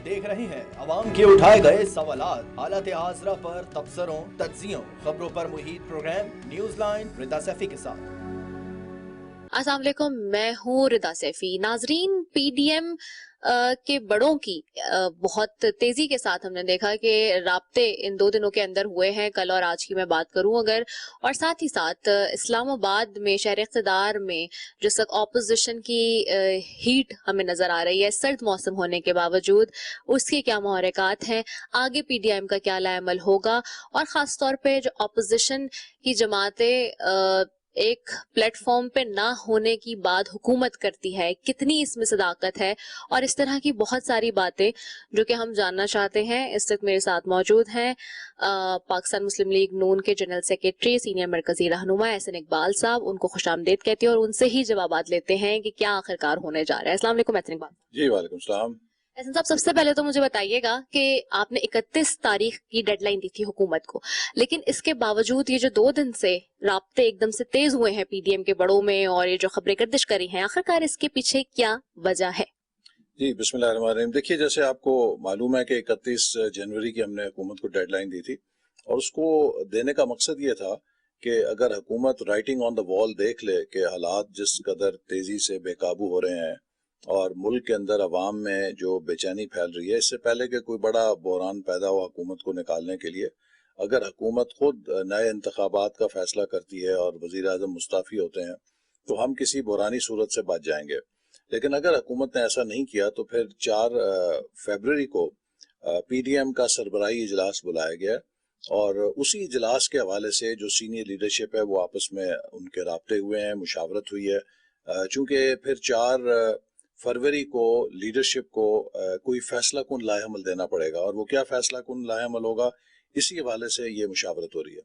देख रहे हैं अवाम के उठाए गए सवालात, हालत हाजरा पर तबसरों, तज्जियों, खबरों पर मुहित प्रोग्राम न्यूज लाइन रिदा सैफी के साथ। अस्सलाम वालेकुम, मैं हूँ रिदा सैफी। नाजरीन, पीडीएम के बड़ों की बहुत तेजी के साथ हमने देखा कि राब्ते इन 2 दिनों के अंदर हुए हैं, कल और आज की मैं बात करूं अगर, और साथ ही साथ इस्लामाबाद में शहर इक़्तिदार में जिस वक्त ऑपोजिशन की हीट हमें नजर आ रही है, सर्द मौसम होने के बावजूद, उसके क्या मुहर्रिकात हैं, आगे पीडीएम का क्या लाएमल होगा, और खास तौर पे जो ऑपोजिशन की जमातें एक प्लेटफॉर्म पे ना होने की बात हुकूमत करती है, कितनी इसमें सदाकत है, और इस तरह की बहुत सारी बातें जो कि हम जानना चाहते हैं। इस वक्त मेरे साथ मौजूद हैं पाकिस्तान मुस्लिम लीग नून के जनरल सेक्रेटरी, सीनियर मरकजी रहनुमा एहसन इकबाल साहब। उनको खुशामदीद कहती है और उनसे ही जवाबात लेते हैं कि क्या आखिरकार होने जा रहा है। अस्सलाम वालेकुम एहसन इकबाल। जी वालेकुम सलाम। एहसन साहब, सबसे पहले तो मुझे बताइएगा कि आपने 31 तारीख की डेडलाइन दी थी हुकूमत को, लेकिन इसके बावजूद ये जो 2 दिन से राब्ते एकदम से तेज हुए हैं पीडीएम के बड़ों में और ये जो खबरें गर्दिश करी हैं, आखिरकार इसके पीछे क्या वजह है? जी बिस्मिल्लाहिर्रहमानिर्रहीम। देखिए, जैसे आपको मालूम है कि 31 जनवरी की हमने हुकूमत को डेडलाइन दी थी और उसको देने का मकसद ये था कि अगर हुकूमत राइटिंग ऑन द वॉल देख ले कि हालात जिस कदर तेजी से बेकाबू हो रहे हैं और मुल्क के अंदर अवाम में जो बेचैनी फैल रही है, इससे पहले कि कोई बड़ा बहरान पैदा हो हुकूमत को निकालने के लिए, अगर हुकूमत खुद नए इंतखाबात का फैसला करती है और वजीर आज़म मुस्ताफ़ी होते हैं तो हम किसी बुरानी सूरत से बच जाएंगे। लेकिन अगर हुकूमत ने ऐसा नहीं किया तो फिर 4 फरवरी को पीडीएम का सरबराही इजलास बुलाया गया और उसी इजलास के हवाले से जो सीनियर लीडरशिप है वो आपस में उनके राब्ते हुए हैं, मुशावरत हुई है। चूँकि फिर 4 फरवरी को लीडरशिप को कोई फैसला कुन लाएअमल देना पड़ेगा और वो क्या फैसला कुन लाएअमल होगा, इसी हवाले से ये मुशावरत हो रही है।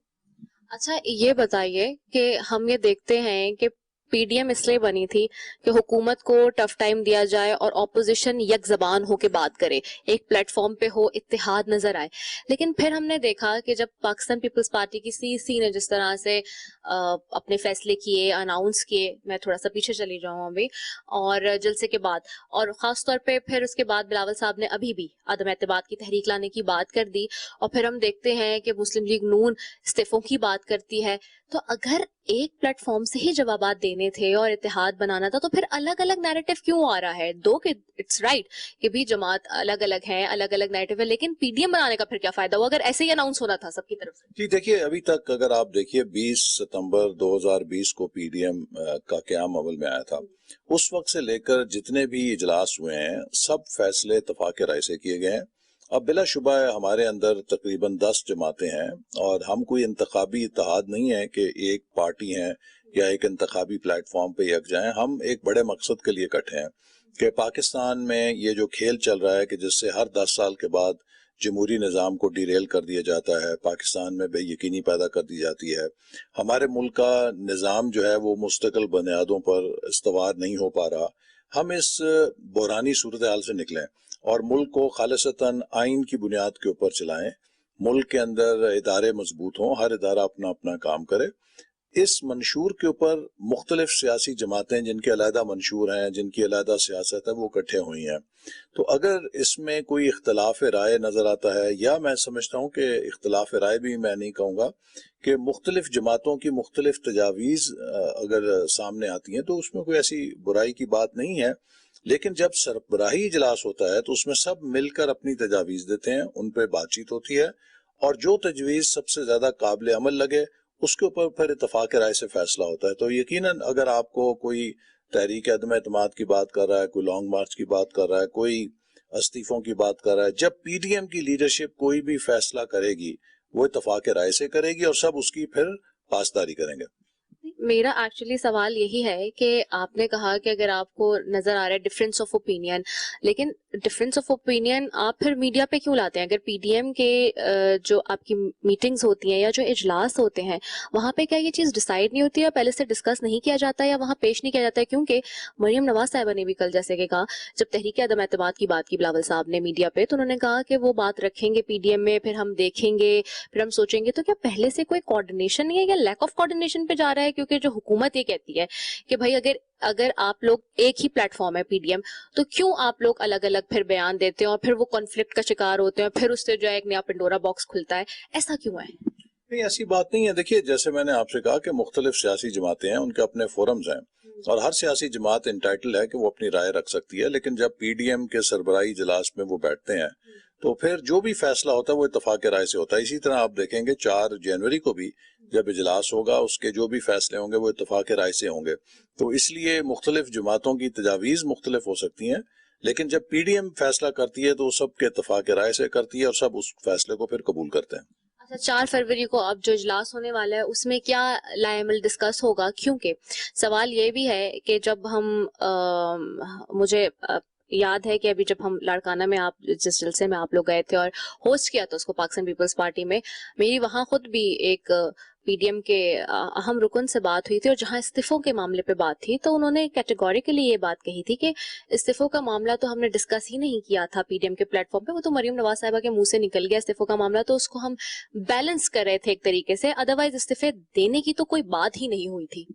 अच्छा, ये बताइए कि हम ये देखते हैं कि पीडीएम इसलिए बनी थी कि हुकूमत को टफ टाइम दिया जाए और ऑपोजिशन यक जबान हो के बात करे, एक प्लेटफॉर्म पे हो, इत्तेहाद नजर आए। लेकिन फिर हमने देखा कि जब पाकिस्तान पीपल्स पार्टी की सीसी ने जिस तरह से अपने फैसले किए, अनाउंस किए, मैं थोड़ा सा पीछे चली जाऊं अभी, और जलसे के बाद, और खास तौर पे फिर उसके बाद बिलावल साहब ने अभी भी अदम एतमाद की तहरीक लाने की बात कर दी, और फिर हम देखते हैं कि मुस्लिम लीग नून इस्तीफों की बात करती है। तो अगर एक प्लेटफॉर्म से ही जवाबात देने थे और इत्तेहाद बनाना था, तो फिर अलग अलग नैरेटिव क्यों आ रहा है? दो कि इट्स राइट कि भी जमात अलग अलग है, अलग अलग नैरेटिव है, लेकिन पीडीएम बनाने का फिर क्या फायदा हुआ अगर ऐसे ही अनाउंस होना था सबकी तरफ से? जी देखिए, अभी तक अगर आप देखिए 20 सितंबर 2020 को पीडीएम का क़याम अमल में आया था, उस वक्त से लेकर जितने भी इजलास हुए हैं सब फैसले इत्तफाक राय से किए गए हैं। अब बिलाशुबा हमारे अंदर तकरीबन 10 जमातें हैं और हम कोई इंतखाबी इत्तेहाद नहीं है कि एक पार्टी है या एक इंतखाबी प्लेटफॉर्म पे यक जाएं। हम एक बड़े मकसद के लिए इकट्ठे हैं कि पाकिस्तान में ये जो खेल चल रहा है कि जिससे हर 10 साल के बाद जमहूरी निज़ाम को डिरेल कर दिया जाता है, पाकिस्तान में बेयकीनी पैदा कर दी जाती है, हमारे मुल्क का निज़ाम जो है वो मुस्तकिल बुनियादों पर इस्तवार नहीं हो पा रहा। हम इस बहरानी सूरत हाल से निकलें और मुल्क को खालिसतन आइन की बुनियाद के ऊपर चलाएं, मुल्क के अंदर इदारे मजबूत हों, हर इदारा अपना अपना काम करे। इस मंशूर के ऊपर मुख्तलिफ सियासी जमातें जिनके अलहदा मंशूर हैं, जिनकी अलहदा सियासत है, वो इकट्ठे हुई हैं। तो अगर इसमें कोई इख्तलाफ राय नज़र आता है, या मैं समझता हूँ कि इख्तलाफ राय भी मैं नहीं कहूँगा कि मुख्तलिफ जमातों की मुख्तलिफ तजावीज़ अगर सामने आती हैं तो उसमें कोई ऐसी बुराई की बात नहीं है। लेकिन जब सरबराही इजलास होता है तो उसमें सब मिलकर अपनी तजावीज़ देते हैं, उन पर बातचीत होती है और जो तजवीज़ सबसे ज़्यादा काबिल अमल लगे उसके ऊपर फिर इत्तफाक राय से फैसला होता है। तो यकीनन अगर आपको कोई तहरीक अदम एतमाद की बात कर रहा है, कोई लॉन्ग मार्च की बात कर रहा है, कोई इस्तीफों की बात कर रहा है, जब पीडीएम की लीडरशिप कोई भी फैसला करेगी वो इत्तफाक राय से करेगी और सब उसकी फिर पासदारी करेंगे। मेरा एक्चुअली सवाल यही है कि आपने कहा कि अगर आपको नजर आ रहा है डिफरेंस ऑफ ओपिनियन, लेकिन डिफरेंस ऑफ ओपिनियन आप फिर मीडिया पे क्यों लाते हैं? अगर पीडीएम के जो आपकी मीटिंग्स होती हैं या जो इजलास होते हैं, वहां पे क्या ये चीज डिसाइड नहीं होती है, पहले से डिस्कस नहीं किया जाता है या वहां पेश नहीं किया जाता है? क्योंकि मरियम नवाज साहिबा ने भी कल जैसे कि कहा, जब तहरीक अदम एतमाद की बात की बिलावल साहब ने मीडिया पे, तो उन्होंने कहा कि वो बात रखेंगे पीडीएम में, फिर हम देखेंगे, फिर हम सोचेंगे। तो क्या पहले से कोई कोऑर्डिनेशन नहीं है या लैक ऑफ कोऑर्डिनेशन पे जा रहा है? क्योंकि क्योंकि जो हुकूमत ये कहती है कि भाई अगर आप लोग एक ही प्लेटफॉर्म है पीडीएम, तो क्यों आप लोग अलग अलग फिर बयान देते हैं और फिर वो कॉन्फ्लिक्ट का शिकार होते हैं, फिर उससे जो है एक नया पिंडोरा बॉक्स खुलता है, ऐसा क्यों है? नहीं, ऐसी बात नहीं है। देखिए, जैसे मैंने आपसे कहा कि मुख्तलिफ सियासी जमातें हैं, उनके अपने फोरम्स हैं और हर सियासी जमात इंटाइटल है कि वो अपनी राय रख सकती है, लेकिन जब पीडीएम के सरबराही इजलास में वो बैठते हैं तो फिर जो भी फैसला होता है वो इत्तफाक राय से होता है। इसी तरह आप देखेंगे 4 जनवरी को भी जब इजलास होगा, उसके जो भी फैसले होंगे वो इत्तफाक राय से होंगे। तो इसलिए मुख्तलिफ जमातों की तजावीज़ मुख्तलिफ हो सकती हैं, लेकिन जब पीडीएम फैसला करती है तो वो सब के इत्तफाक राय से करती है और सब उस फैसले को फिर कबूल करते हैं। अच्छा, 4 फरवरी को अब जो इजलास होने वाला है उसमें क्या लाएमल डिस्कस होगा? क्योंकि सवाल ये भी है कि जब मुझे याद है कि अभी जब हम लाड़काना में आप जिस जलसे में आप लोग गए थे और होस्ट किया था उसको पाकिस्तान पीपल्स पार्टी में, मेरी वहां खुद भी एक पीडीएम के अहम रुकन से बात हुई थी और जहां इस्तीफों के मामले पे बात थी तो उन्होंने कैटेगोरिकली ये बात कही थी कि इस्तीफों का मामला तो हमने डिस्कस ही नहीं किया था पीडीएम के प्लेटफॉर्म पे, वो तो मरियम नवाज साहिबा के मुंह से निकल गया इस्तीफों का मामला, तो उसको हम बैलेंस कर रहे थे एक तरीके से, अदरवाइज इस्तीफे देने की तो कोई बात ही नहीं हुई थी।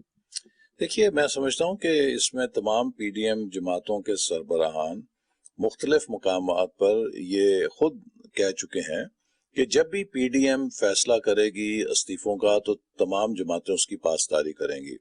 देखिए, मैं समझता हूँ कि इसमें तमाम पीडीएम जमातों के सरबराहान मुख्तलिफ मुकामात पर ये खुद कह चुके हैं कि जब भी पीडीएम फैसला करेगी इस्तीफों का तो तमाम जमातें उसकी पासदारी करेंगी।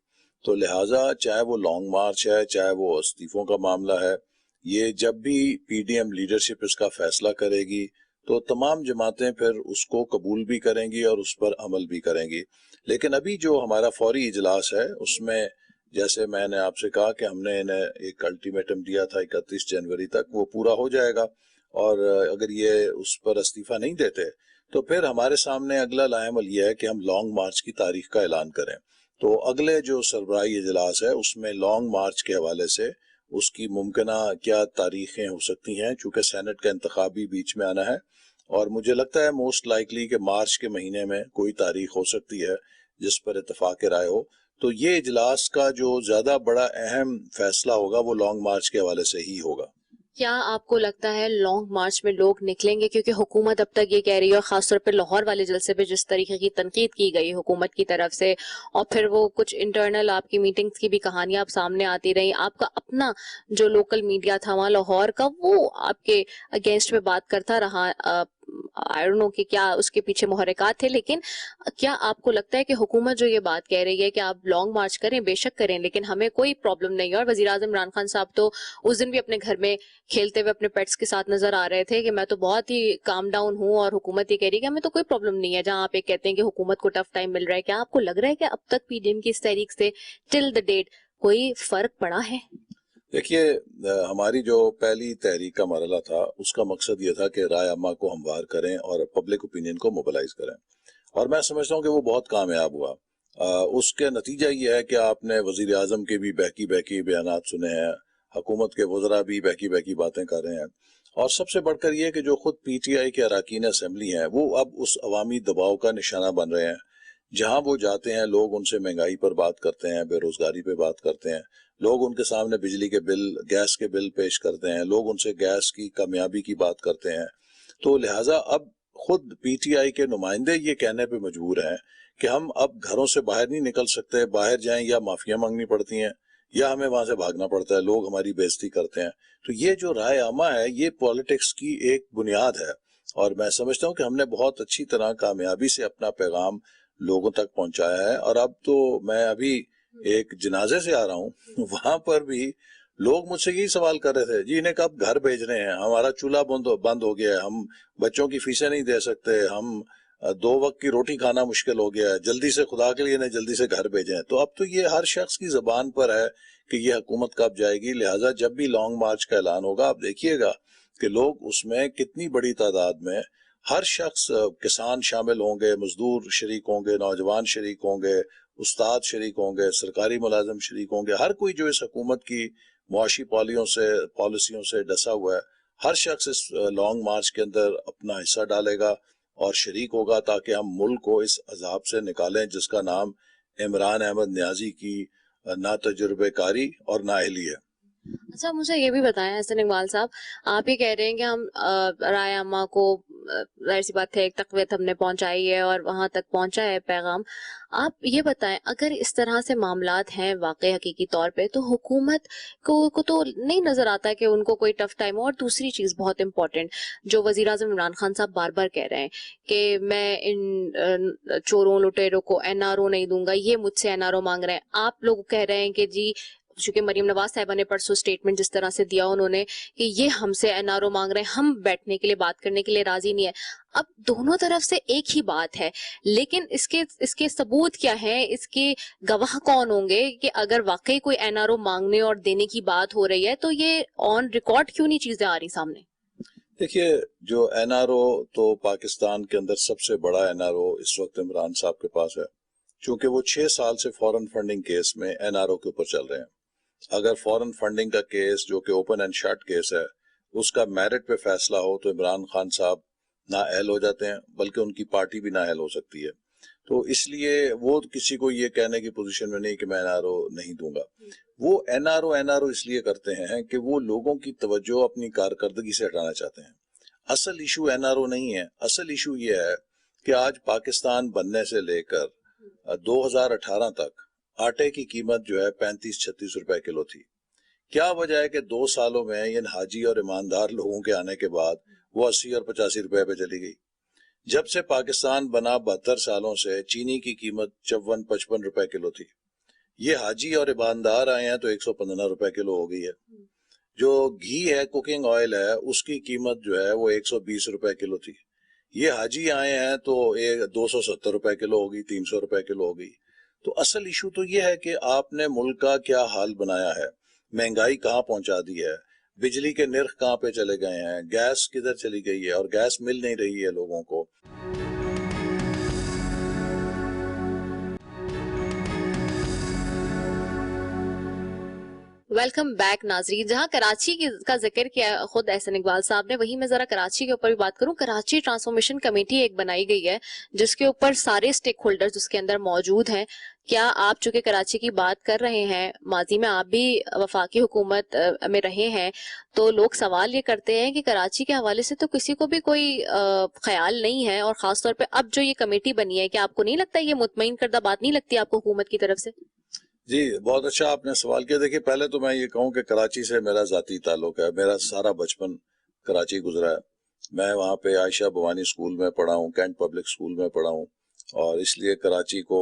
तो लिहाजा चाहे वो लॉन्ग मार्च है, चाहे वो इस्तीफों का मामला है, ये जब भी पीडीएम लीडरशिप इसका फैसला करेगी तो तमाम जमातें फिर उसको कबूल भी करेंगी और उस पर अमल भी करेंगी। लेकिन अभी जो हमारा फौरी इजलास है उसमें जैसे मैंने आपसे कहा कि हमने इन्हें एक अल्टीमेटम दिया था 31 जनवरी तक, वो पूरा हो जाएगा और अगर ये उस पर इस्तीफा नहीं देते तो फिर हमारे सामने अगला लाएमल ये है कि हम लॉन्ग मार्च की तारीख का ऐलान करें। तो अगले जो सरबराही इजलास है उसमें लॉन्ग मार्च के हवाले से उसकी मुमकिना क्या तारीखें हो सकती हैं, चूंकि सेनेट का इंतखाब भी बीच में आना है और मुझे लगता है मोस्ट लाइकली कि मार्च के महीने में कोई तारीख हो सकती है जिस पर इत्तफाक राय हो। तो ये इजलास का जो ज्यादा बड़ा अहम फैसला होगा वो लॉन्ग मार्च के हवाले से ही होगा। क्या आपको लगता है लॉन्ग मार्च में लोग निकलेंगे? क्योंकि हुकूमत अब तक ये कह रही है, और खासतौर पर लाहौर वाले जलसे पे जिस तरीके की तनकीद की गई हुकूमत की तरफ से, और फिर वो कुछ इंटरनल आपकी मीटिंग्स की भी कहानियां अब सामने आती रही, आपका अपना जो लोकल मीडिया था वहाँ लाहौर का वो आपके अगेंस्ट में बात करता रहा, आई डोंट नो कि क्या उसके पीछे मुहर्रिकात थे, लेकिन क्या आपको लगता है कि हुकूमत जो ये बात कह रही है कि आप लॉन्ग मार्च करें, बेशक करें, लेकिन हमें कोई प्रॉब्लम नहीं है, और वजीर आजम इमरान खान साहब तो उस दिन भी अपने घर में खेलते हुए अपने पेट्स के साथ नजर आ रहे थे कि मैं तो बहुत ही काम डाउन हूँ और हुकूमत ये कह रही है कि हमें तो कोई प्रॉब्लम नहीं है, जहां आप एक कहते हैं कि हुकूमत को टफ टाइम मिल रहा है, क्या आपको लग रहा है कि अब तक पीडीएम की इस तहरीक से टिल द डेट कोई फर्क पड़ा है? देखिए, हमारी जो पहली तहरीक का मरहला था उसका मकसद ये था कि राय अम्मा को हमवार करें और पब्लिक ओपिनियन को मोबिलाइज करें, और मैं समझता हूँ कि वो बहुत कामयाब हुआ। उसके नतीजा ये है कि आपने वजीर आजम के भी बहकी बहकी बयानात सुने हैं, हुकूमत के वज़रा भी बहकी बहकी बातें कर रहे हैं, और सबसे बढ़कर ये कि जो खुद पीटीआई के अरकान असेंबली हैं वो अब उस अवामी दबाव का निशाना बन रहे हैं। जहां वो जाते हैं लोग उनसे महंगाई पर बात करते हैं, बेरोजगारी पे बात करते हैं, लोग उनके सामने बिजली के बिल, गैस के बिल पेश करते हैं, लोग उनसे गैस की कामयाबी की बात करते हैं। तो लिहाजा अब खुद पीटीआई के नुमाइंदे ये कहने पे मजबूर हैं कि हम अब घरों से बाहर नहीं निकल सकते, बाहर जाएं या माफिया मांगनी पड़ती हैं या हमें वहां से भागना पड़ता है, लोग हमारी बेइज्जती करते हैं। तो ये जो राय आमा है ये पॉलिटिक्स की एक बुनियाद है, और मैं समझता हूँ कि हमने बहुत अच्छी तरह कामयाबी से अपना पैगाम लोगों तक पहुंचाया है। और अब तो मैं अभी एक जनाजे से आ रहा हूँ, वहां पर भी लोग मुझसे यही सवाल कर रहे थे, जी इन्हें कब घर भेज रहे हैं, हमारा चूल्हा बंद हो गया है, हम बच्चों की फीसें नहीं दे सकते, हम 2 वक्त की रोटी खाना मुश्किल हो गया है, जल्दी से खुदा के लिए इन्हें जल्दी से घर भेजें। तो अब तो ये हर शख्स की जबान पर है कि ये हुकूमत कब जाएगी। लिहाजा जब भी लॉन्ग मार्च का ऐलान होगा आप देखिएगा कि लोग उसमें कितनी बड़ी तादाद में हर शख्स, किसान शामिल होंगे, मजदूर शरीक होंगे, नौजवान शरीक होंगे, उस्ताद शरीक होंगे, सरकारी मुलाजिम शरीक होंगे, हर कोई जो इस हुकूमत की मुआशी पॉलिसियों से डसा हुआ है, हर शख्स इस लॉन्ग मार्च के अंदर अपना हिस्सा डालेगा और शरीक होगा ताकि हम मुल्क को इस अजाब से निकालें जिसका नाम इमरान अहमद न्याजी की ना तजुर्बेकारी और नाअहली है। अच्छा, मुझे ये भी बताएं हसन इकबाल साहब, आप ये कह रहे हैं कि हम राय अम्मा को जाहिर सी बात है एक तकवीत हमने पहुंचाई है और वहां तक पहुंचा है पैगाम। आप ये बताएं, अगर इस तरह से मामलात हैं वाकई हकीकी तौर पे, तो हुकूमत को तो नहीं नजर आता कि उनको कोई टफ टाइम हो। और दूसरी चीज बहुत इंपॉर्टेंट, जो वजीर आजम इमरान खान साहब बार बार कह रहे हैं कि मैं इन चोरों लुटेरों को एनआरओ नहीं दूंगा, ये मुझसे एनआरओ मांग रहे हैं। आप लोग कह रहे हैं कि जी, चूंकि मरीम नवाज साहिबा ने परसों स्टेटमेंट जिस तरह से दिया उन्होंने कि ये हमसे एनआरओ मांग रहे हैं, हम बैठने के लिए बात करने के लिए राजी नहीं है। अब दोनों तरफ से एक ही बात है, लेकिन इसके सबूत क्या है, इसके गवाह कौन होंगे कि अगर वाकई कोई एनआरओ मांगने और देने की बात हो रही है तो ये ऑन रिकॉर्ड क्यों नहीं चीजें आ रही सामने? देखिए, जो एनआरओ तो पाकिस्तान के अंदर सबसे बड़ा एनआरओ इस वक्त इमरान साहब के पास है, क्योंकि वो 6 साल से फॉरेन फंडिंग केस में एनआरओ के ऊपर चल रहे हैं। अगर फॉरेन फंडिंग का केस जो कि ओपन एंड शट केस है, उसका मेरिट पे फैसला हो तो इमरान खान साहब नाअहल हो जाते हैं, बल्कि उनकी पार्टी भी नाअहल हो सकती है। तो इसलिए वो किसी को ये कहने की पोजीशन में नहीं कि मैं एनआरओ नहीं दूंगा। वो एनआरओ इसलिए करते हैं कि वो लोगों की तवज्जो अपनी कारकर्दगी से हटाना चाहते हैं। असल इशू एनआरओ नहीं है, असल इशू ये है कि आज पाकिस्तान बनने से लेकर 2018 तक आटे की कीमत जो है 35-36 रुपए किलो थी। क्या वजह है कि 2 सालों में इन हाजी और ईमानदार लोगों के आने के बाद वो 80 और 85 रुपए पे चली गई? जब से पाकिस्तान बना 72 सालों से चीनी की कीमत 54-55 रुपए किलो थी। ये हाजी और ईमानदार आए हैं तो 115 रुपए किलो हो गई है। जो घी है, कुकिंग ऑयल है, उसकी कीमत जो है वो 120 रुपए किलो थी। ये हाजी आए हैं तो 270 रुपए किलो होगी, 300 रुपए किलो होगी। तो असल इशू तो ये है कि आपने मुल्क का क्या हाल बनाया है, महंगाई कहाँ पहुंचा दी है, बिजली के निर्ख कहाँ पे चले गए हैं, गैस किधर चली गई है, और गैस मिल नहीं रही है लोगों को। वेलकम बैक नाजरीन। जहां कराची का जिक्र किया खुद एहसन इकबाल साहब ने, वहीं मैं जरा कराची के ऊपर भी बात करूं। कराची ट्रांसफॉर्मेशन कमेटी एक बनाई गई है जिसके ऊपर सारे स्टेक होल्डर्स उसके अंदर मौजूद हैं। क्या आप चूंकि कराची की बात कर रहे हैं, माजी में आप भी वफाकी हुकूमत में रहे हैं, तो लोग सवाल ये करते हैं कि कराची के हवाले से तो किसी को भी कोई ख्याल नहीं है, और खासतौर पे अब जो ये कमेटी बनी है, क्या आपको नहीं लगता ये मुतमईन करदा बात नहीं लगती आपको हुकूमत की तरफ से? जी, बहुत अच्छा आपने सवाल किया। देखिए, पहले तो मैं ये कहूँ कि कराची से मेरा जाती ताल्लुक है, मेरा सारा बचपन कराची गुजरा है। मैं वहाँ पे आयशा भवानी स्कूल में पढ़ा हूँ, कैंट पब्लिक स्कूल में पढ़ा हूँ, और इसलिए कराची को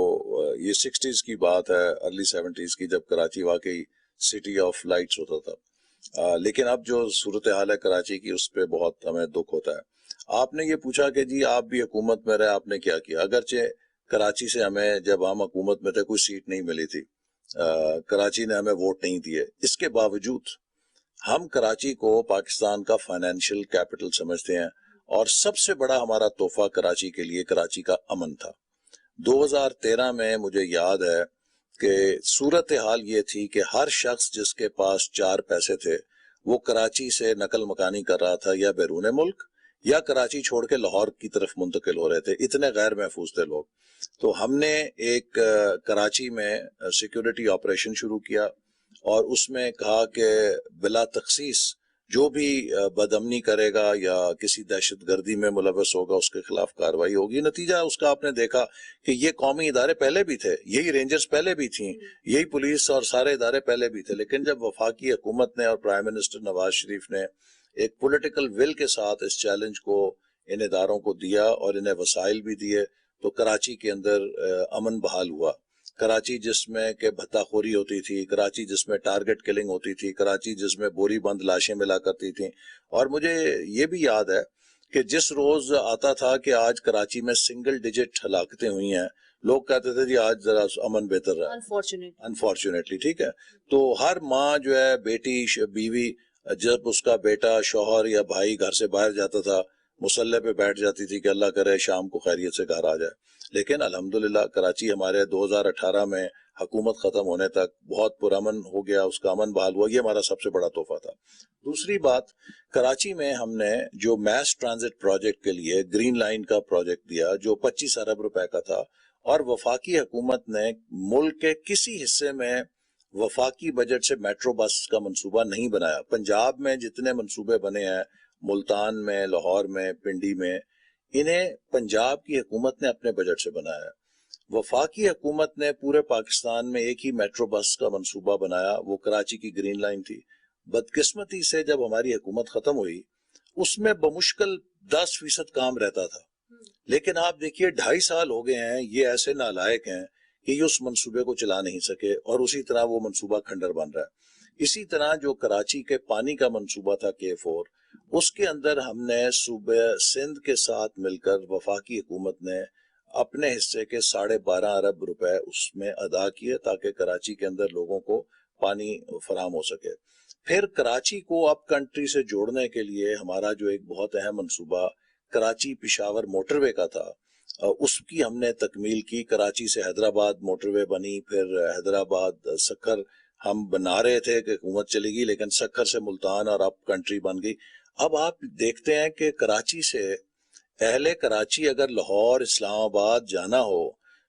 ये 60s की बात है, अर्ली 70s की, जब कराची वाकई सिटी ऑफ लाइट्स होता था। लेकिन अब जो सूरत हाल है कराची की, उस पर बहुत हमें दुख होता है। आपने ये पूछा कि जी आप भी हुकूमत में रहे, आपने क्या किया। अगरचे कराची से हमें, जब हम हुकूमत में थे, कोई सीट नहीं मिली थी, कराची ने हमें वोट नहीं दिए, इसके बावजूद हम कराची को पाकिस्तान का फाइनेंशियल कैपिटल समझते हैं, और सबसे बड़ा हमारा तोहफा कराची के लिए कराची का अमन था। 2013 में मुझे याद है कि सूरत हाल ये थी कि हर शख्स जिसके पास 4 पैसे थे वो कराची से नकल मकानी कर रहा था, या बैरून मुल्क या कराची छोड़ के लाहौर की तरफ मुंतकिल हो रहे थे, इतने गैर महफूज थे लोग। तो हमने एक कराची में सिक्योरिटी ऑपरेशन शुरू किया, और उसमें कहा कि बिला तखसीस जो भी बदअमनी करेगा या किसी दहशतगर्दी में मुलव्वस होगा उसके खिलाफ कार्रवाई होगी। नतीजा उसका आपने देखा कि ये कौमी इदारे पहले भी थे, यही रेंजर्स पहले भी थी, यही पुलिस और सारे इदारे पहले भी थे, लेकिन जब वफाकी हुकूमत ने और प्राइम मिनिस्टर नवाज शरीफ ने एक पॉलिटिकल विल के साथ इस चैलेंज को इन इदारों को दिया और इन्हें वसाइल भी दिए, तो कराची के अंदर अमन बहाल हुआ। कराची जिसमें के भत्ताखोरी होती थी, कराची जिसमें टारगेट किलिंग होती थी, कराची जिसमें बोरी बंद लाशें मिला करती थी। और मुझे ये भी याद है कि जिस रोज आता था कि आज कराची में सिंगल डिजिट हलाकतें हुई हैं, लोग कहते थे जी आज जरा अमन बेहतर रहा। अनफॉर्चुनेटली, ठीक है। तो हर माँ जो है, बेटी बीवी, जब उसका बेटा शौहर या भाई घर से बाहर जाता था, मुसल्ले पे बैठ जाती थी कि अल्लाह करे शाम को खैरियत से घर आ जाए। लेकिन अल्हम्दुलिल्लाह कराची हमारे 2018 में हुकूमत खत्म होने तक बहुत पुरअमन हो गया, उसका अमन बहाल हुआ। ये हमारा सबसे बड़ा तोहफा था। दूसरी बात, कराची में हमने जो मैस ट्रांजिट प्रोजेक्ट के लिए ग्रीन लाइन का प्रोजेक्ट दिया, जो 25 अरब रुपए का था, और वफाकी हुकूमत ने मुल्क के किसी हिस्से में वफाकी बजट से मेट्रो बस का मंसूबा नहीं बनाया। पंजाब में जितने मंसूबे बने हैं, मुल्तान में, लाहौर में, पिंडी में, इन्हें पंजाब की हुकूमत ने अपने बजट से बनाया है। वफाकी हुकूमत ने पूरे पाकिस्तान में एक ही मेट्रो बस का मंसूबा बनाया, वो कराची की ग्रीन लाइन थी। बदकिस्मती से जब हमारी हुकूमत खत्म हुई, उसमें बमुश्किल 10% काम रहता था। लेकिन आप देखिए 2.5 साल हो गए हैं, ये ऐसे नालायक हैं कि ये उस मंसूबे को चला नहीं सके और उसी तरह वो मंसूबा खंडर बन रहा है। इसी तरह जो कराची के पानी का मंसूबा था K4, उसके अंदर हमने सूबे सिंध के साथ मिलकर वफाकी हुकूमत ने अपने हिस्से के 12.5 अरब रुपए उसमें अदा किए ताकि कराची के अंदर लोगों को पानी फराहम हो सके। फिर कराची को अप कंट्री से जोड़ने के लिए हमारा जो एक बहुत अहम मंसूबा कराची पिशावर मोटरवे का था, उसकी हमने तकमील की। कराची से हैदराबाद मोटरवे बनी, फिर हैदराबाद सक्खर हम बना रहे थे कि हुकूमत चलेगी, लेकिन सक्खर से मुल्तान और अप कंट्री बन गई। अब आप देखते हैं कि कराची से अहले कराची अगर लाहौर इस्लामाबाद जाना हो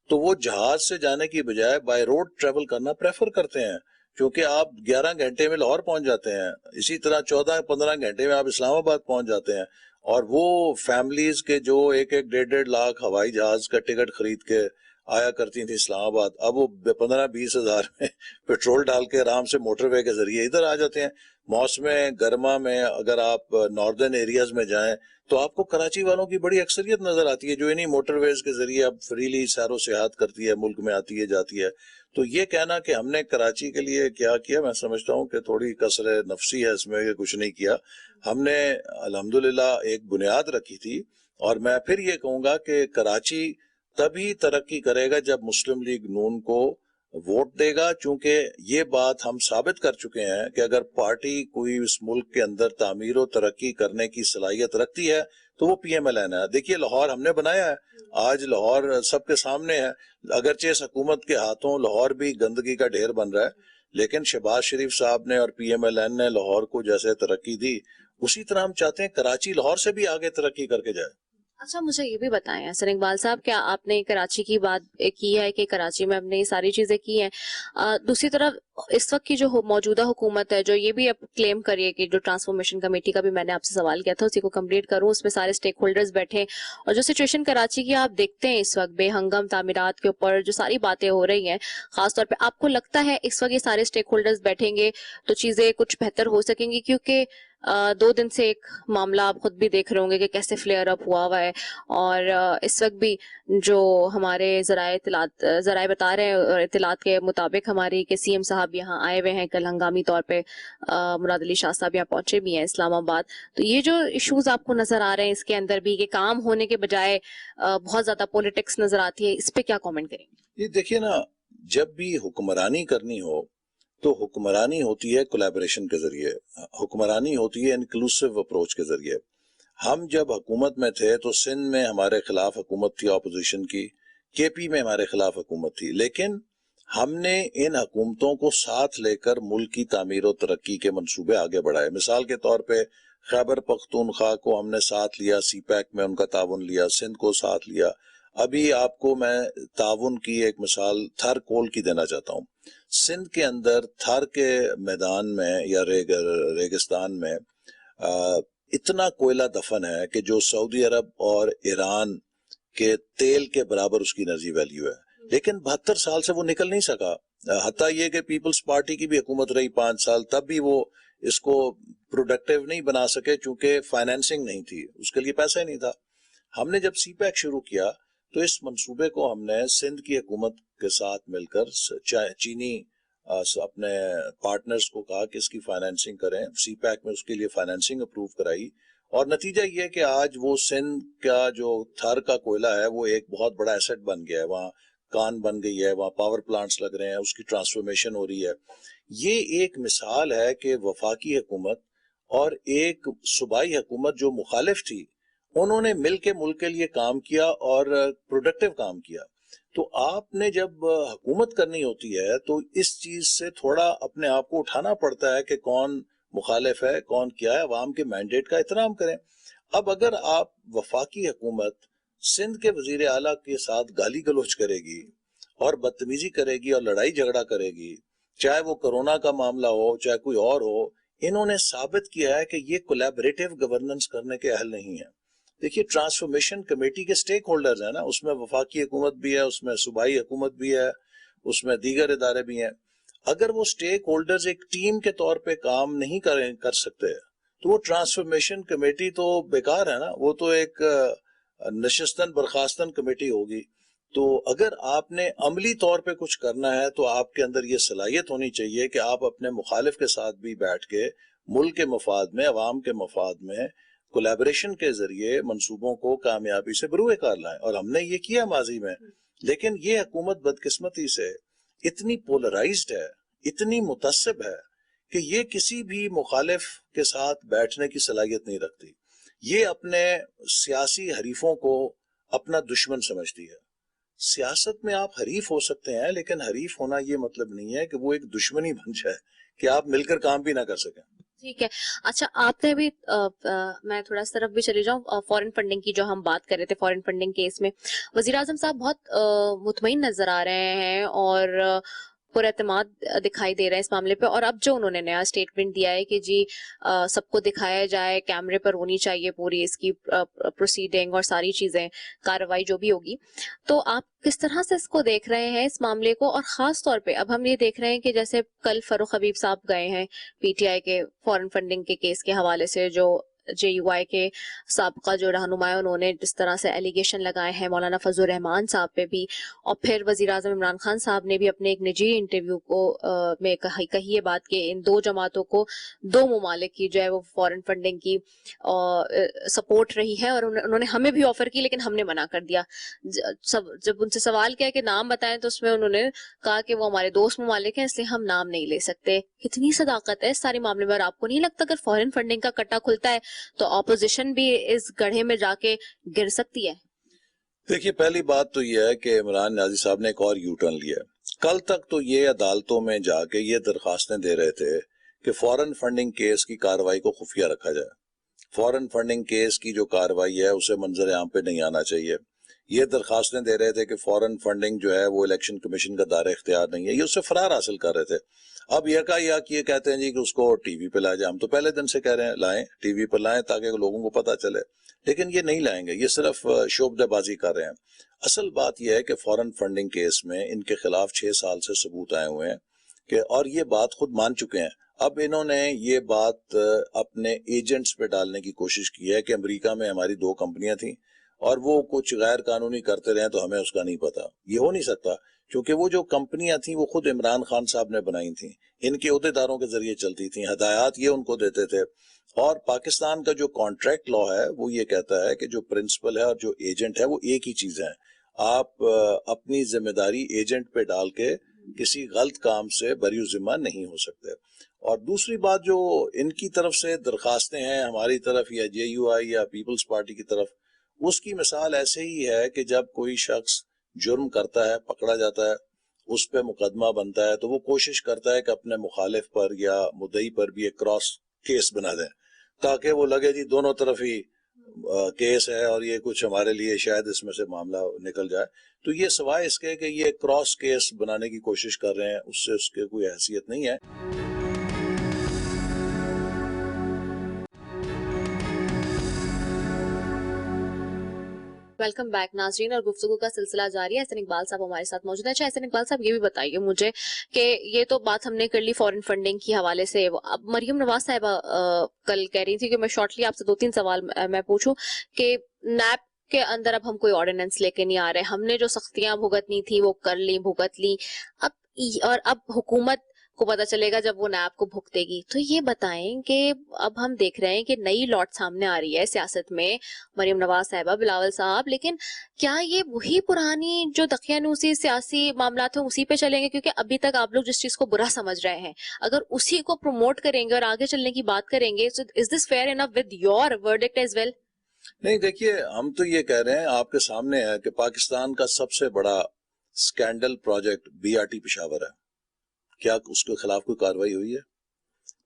तो वो जहाज से जाने की बजाय बाय रोड ट्रेवल करना प्रेफर करते हैं, क्योंकि आप 11 घंटे में लाहौर पहुंच जाते हैं, इसी तरह 14-15 घंटे में आप इस्लामाबाद पहुंच जाते हैं। और वो फैमिलीज के जो 1-1, 1.5 लाख हवाई जहाज का टिकट खरीद के आया करती थी इस्लामाबाद, अब वो 15-20 हजार में पेट्रोल डाल के आराम से मोटरवे के जरिए इधर आ जाते हैं। मौसम गर्मा में अगर आप नॉर्दर्न एरियाज में जाएं तो आपको कराची वालों की बड़ी अक्सरियत नजर आती है जो इन्हीं मोटरवेज के जरिए अब फ्रीली सैरो सियाहत करती है, मुल्क में आती है जाती है। तो ये कहना कि हमने कराची के लिए क्या किया, मैं समझता हूँ कि थोड़ी कसर नफसी है इसमें, कि कुछ नहीं किया। हमने अल्हम्दुलिल्लाह एक बुनियाद रखी थी, और मैं फिर ये कहूंगा कि कराची तभी तरक्की करेगा जब मुस्लिम लीग नून को वोट देगा, क्योंकि ये बात हम साबित कर चुके हैं कि अगर पार्टी कोई इस मुल्क के अंदर तामीर और तरक्की करने की सलाहियत रखती है तो वो PMLN है। देखिए लाहौर हमने बनाया है, आज लाहौर सबके सामने है। अगरचे इस हुकूमत के हाथों लाहौर भी गंदगी का ढेर बन रहा है, लेकिन शहबाज शरीफ साहब ने और PMLN ने लाहौर को जैसे तरक्की दी, उसी तरह हम चाहते हैं कराची लाहौर से भी आगे तरक्की करके जाए। अच्छा, मुझे ये भी बताएं हसन इकबाल साहब, क्या आपने कराची की बात की है कि कराची में हमने ये सारी चीजें की हैं, दूसरी तरफ इस वक्त की जो मौजूदा हुकूमत है जो ये भी अब क्लेम करिए कि जो ट्रांसफॉर्मेशन कमेटी का भी मैंने आपसे सवाल किया था उसी को कंप्लीट करूं, उसमें सारे स्टेक होल्डर्स बैठे, और जो सिचुएशन कराची की आप देखते हैं इस वक्त बेहंगम तामीरात के ऊपर जो सारी बातें हो रही हैं, खासतौर पे आपको लगता है इस वक्त ये सारे स्टेक होल्डर्स बैठेंगे तो चीजें कुछ बेहतर हो सकेंगी? क्योंकि 2 दिन से एक मामला आप खुद भी देख रहे होंगे कि कैसे फ्लेयर अप हुआ है, और इस वक्त भी जो हमारे जराए बता रहे हैं और इत्तलात के मुताबिक हमारी के CM साहब यहाँ आए हुए हैं कल हंगामी तौर पे, मुराद अली शाह साहब यहाँ पहुंचे भी हैं इस्लामाबाद। तो ये जो इश्यूज आपको नजर आ रहे हैं इसके अंदर भी, कि काम होने के बजाय बहुत ज्यादा पॉलिटिक्स नजर आती है, इस पे क्या कमेंट करेंगे? ये देखिए ना, जब भी हुक्मरानी करनी हो तो हुक्मरानी होती है कोलैबोरेशन के जरिए, हुक्मरानी होती है इंक्लूसिव अप्रोच के जरिए। हम जब हुकूमत में थे तो सिंध में हमारे खिलाफ हुकूमत थी ऑपोजिशन की, KP में हमारे खिलाफ हुकूमत थी, लेकिन हमने इन हुकूमतों को साथ लेकर मुल्क की तामीर और तरक्की के मंसूबे आगे बढ़ाए। मिसाल के तौर पे खैबर पख्तूनख्वा को हमने साथ लिया, CPEC में उनका ताउन लिया, सिंध को साथ लिया। अभी आपको मैं ताउन की एक मिसाल थर कोल की देना चाहता हूँ। सिंध के अंदर थर के मैदान में या रेगिस्तान में इतना कोयला दफन है कि जो सऊदी अरब और ईरान के तेल के बराबर उसकी एनर्जी वैल्यू है, लेकिन 72 साल से वो निकल नहीं सका। हत्ता ये कि पीपल्स पार्टी की भी हुकूमत रही 5 साल, तब भी वो इसको प्रोडक्टिव नहीं बना सके क्योंकि फाइनेंसिंग नहीं थी, उसके लिए पैसा ही नहीं था। हमने जब CPEC शुरू किया तो इस मंसूबे को हमने सिंध की हुकूमत के साथ मिलकर चीनी अपने पार्टनर्स को कहा कि इसकी फाइनेंसिंग करें। CPEC में उसके लिए फाइनेंसिंग अप्रूव कराई, और नतीजा ये कि आज वो सिंध का जो थर का कोयला है वो एक बहुत बड़ा एसेट बन गया है। वहाँ कान बन गई है, वहाँ पावर प्लांट्स लग रहे हैं, उसकी ट्रांसफॉर्मेशन हो रही है। ये एक मिसाल है कि वफाकी हुकूमत और एक सूबाई हुकूमत जो मुखालिफ थी, उन्होंने मिल के मुल्क के लिए काम किया और प्रोडक्टिव काम किया। तो आपने जब हुकूमत करनी होती है तो इस चीज से थोड़ा अपने आप को उठाना पड़ता है कि कौन मुखालिफ है, कौन क्या है, अवाम के मैंडेट का एहतराम करें। अब अगर आप वफाकी हुकूमत सिंध के वजीर आला के साथ गाली गलोच करेगी और बदतमीजी करेगी और लड़ाई झगड़ा करेगी, چاہے وہ کورونا کا معاملہ ہو چاہے کوئی اور ہو، انہوں نے ثابت کیا ہے کہ یہ کولیبریٹو گورننس کرنے کے اہل نہیں ہیں۔ دیکھیے ٹرانسفارمیشن کمیٹی کے سٹیک ہولڈرز ہیں نا، اس میں وفاقی حکومت بھی ہے، اس میں صوبائی حکومت بھی ہے، اس میں دیگر ادارے بھی ہیں۔ اگر وہ سٹیک ہولڈرز ایک ٹیم کے طور پہ کام نہیں کر سکتے تو وہ ٹرانسفارمیشن کمیٹی تو بیکار ہے نا، وہ تو ایک نشستن برخاستن کمیٹی ہوگی۔ تو اگر آپ نے عملی طور پہ کچھ کرنا ہے تو آپ کے اندر یہ صلاحیت ہونی چاہیے کہ آپ اپنے مخالف کے ساتھ بھی بیٹھ کے ملک کے مفاد میں، عوام کے مفاد میں کولیبریشن کے ذریعے منصوبوں کو کامیابی سے بروئے کار لائیں، اور ہم نے یہ کیا ماضی میں۔ لیکن یہ حکومت بدقسمتی سے اتنی پولرائزڈ ہے، اتنی متعصب ہے کہ یہ کسی بھی مخالف کے ساتھ بیٹھنے کی صلاحیت نہیں رکھتی۔ یہ اپنے سیاسی حریفوں کو اپنا دشمن سمجھتی ہے۔ سیاست میں آپ حریف ہو سکتے ہیں، لیکن حریف ہونا یہ مطلب نہیں ہے کہ وہ ایک دشمنی بن جائے کہ آپ مل کر کام بھی نہ کر سکیں۔ ٹھیک ہے، اچھا آپ نے بھی میں تھوڑا اس طرف بھی چلی جاؤں، فورن فنڈنگ کی جو ہم بات کر رہے تھے، فورن فنڈنگ کیس میں وزیر اعظم صاحب بہت مطمئن نظر آ رہے ہیں اور پر اعتماد دکھائی دے رہا ہے اس معاملے پہ، اور اب جو انہوں نے نیا اسٹیٹمنٹ دیا ہے کہ جی سب کو دکھایا جائے، کیمرے پر ہونی چاہیے پوری اس کی پروسیڈنگ اور ساری چیزیں، کارروائی جو بھی ہوگی، تو آپ کس طرح سے اس کو دیکھ رہے ہیں اس معاملے کو؟ اور خاص طور پہ اب ہم یہ دیکھ رہے ہیں کہ جیسے کل فاروق حبیب صاحب گئے ہیں پی ٹی آئی کے فورن فنڈنگ کے کیس کے حوالے سے، جو جے یو آئی کے سابقہ جو رہنما ہے انہوں نے جس طرح سے ایلیگیشن لگائے ہیں مولانا فضل الرحمان صاحب پہ بھی، اور پھر وزیر اعظم عمران خان صاحب نے بھی اپنے ایک نجی انٹرویو کو میں کہی یہ بات کہ ان دو جماعتوں کو، دو ممالک کی جو ہے وہ فورن فنڈنگ کی سپورٹ رہی ہے، اور انہوں نے ہمیں بھی آفر کی لیکن ہم نے منع کر دیا۔ جب ان سے سوال کیا کہ نام بتائیں تو اس میں انہوں نے کہا کہ وہ ہمارے دوست ممالک ہیں اس لیے ہم نام نہیں لے سکتے۔ کتنی صداقت ہے اس سارے معاملے میں، اور آپ کو نہیں لگتا اگر فورن فنڈنگ کا کٹا کھلتا ہے تو اپوزیشن بھی اس گڑھے میں جا کے گر سکتی ہے؟ دیکھیے پہلی بات تو یہ ہے کہ عمران نیازی صاحب نے ایک اور یو ٹرن لیا۔ کل تک تو یہ عدالتوں میں جا کے یہ درخواستیں دے رہے تھے کہ فورن فنڈنگ کیس کی کارروائی کو خفیہ رکھا جائے، فورن فنڈنگ کیس کی جو کارروائی ہے اسے منظر عام پہ نہیں آنا چاہیے۔ یہ درخواستیں دے رہے تھے کہ فورن فنڈنگ جو ہے وہ الیکشن کمیشن کا دائرہ اختیار نہیں ہے، یہ اس سے فرار حاصل کر رہے تھے۔ اب یہ کہتے ہیں جی کہ اس کو ٹی وی پہ لائے جائے، ہم تو پہلے دن سے کہہ رہے ہیں لائیں، ٹی وی پر لائیں تاکہ لوگوں کو پتہ چلے، لیکن یہ نہیں لائیں گے، یہ صرف شعبدہ بازی کر رہے ہیں۔ اصل بات یہ ہے کہ فورن فنڈنگ کیس میں ان کے خلاف 6 سال سے ثبوت آئے ہوئے ہیں کہ، اور یہ بات خود مان چکے ہیں۔ اب انہوں نے یہ بات اپنے ایجنٹس پہ ڈالنے کی کوشش کی ہے کہ امریکہ میں ہماری 2 کمپنیاں تھیں اور وہ کچھ غیر قانونی کرتے رہے تو ہمیں اس کا نہیں پتا۔ یہ ہو نہیں سکتا کیونکہ وہ جو کمپنیاں تھیں وہ خود عمران خان صاحب نے بنائی تھیں، ان کے عہدیداروں کے ذریعے چلتی تھیں، ہدایات یہ ان کو دیتے تھے۔ اور پاکستان کا جو کانٹریکٹ لا ہے وہ یہ کہتا ہے کہ جو پرنسپل ہے اور جو ایجنٹ ہے وہ ایک ہی چیز ہے۔ آپ اپنی ذمہ داری ایجنٹ پہ ڈال کے کسی غلط کام سے بری ذمہ نہیں ہو سکتے۔ اور دوسری بات جو ان کی طرف سے درخواستیں ہیں ہماری طرف یا جے یو آئی یا پیپلز پارٹی کی طرف، اس کی مثال ایسے ہی ہے کہ جب کوئی شخص جرم کرتا ہے، پکڑا جاتا ہے، اس پہ مقدمہ بنتا ہے تو وہ کوشش کرتا ہے کہ اپنے مخالف پر یا مدعی پر بھی ایک کراس کیس بنا دیں تاکہ وہ لگے جی دونوں طرف ہی کیس ہے اور یہ کچھ ہمارے لیے شاید اس میں سے معاملہ نکل جائے۔ تو یہ سوائے اس کے کہ یہ کراس کیس بنانے کی کوشش کر رہے ہیں، اس سے اس کے کوئی حیثیت نہیں ہے۔ ویلکم بیک ناظرین، اور گفتگو کا سلسلہ جاری ہے۔ احسن اقبال صاحب ہمارے ساتھ موجود ہیں۔ اچھا احسن اقبال صاحب یہ بھی بتائیے مجھے کہ یہ تو بات ہم نے کر لی فورن فنڈنگ کی حوالے سے، اب مریم نواز صاحبہ کل کہہ رہی تھی کہ میں شارٹلی آپ سے 2-3 سوال میں پوچھوں کہ نیب کے اندر اب ہم کوئی آرڈیننس لے کے نہیں آ رہے، ہم نے جو سختیاں بھگتنی تھی وہ کر لی، بھگت لی، اب حکومت کو پتا چلے گا جب وہ نیب کو بھگتے گی۔ تو یہ بتائیں کہ اب ہم دیکھ رہے ہیں کہ نئی لاٹ سامنے آ رہی ہے سیاست میں، مریم نواز صاحبہ، بلاول صاحب، لیکن کیا یہ وہی پرانی جو دقیانوسی سیاسی معاملات ہیں اسی پہ چلیں گے؟ کیونکہ ابھی تک آپ لوگ جس چیز کو برا سمجھ رہے ہیں اگر اسی کو پروموٹ کریں گے اور آگے چلنے کی بات کریں گے، so is this fair enough with your verdict as well؟ نہیں دیکھیے، ہم تو یہ کہہ رہے ہیں، آپ کے سامنے ہے کہ پاکستان کا سب سے بڑا scandal project B R T Peshawar ہے، کیا اس کے خلاف کوئی کارروائی ہوئی ہے؟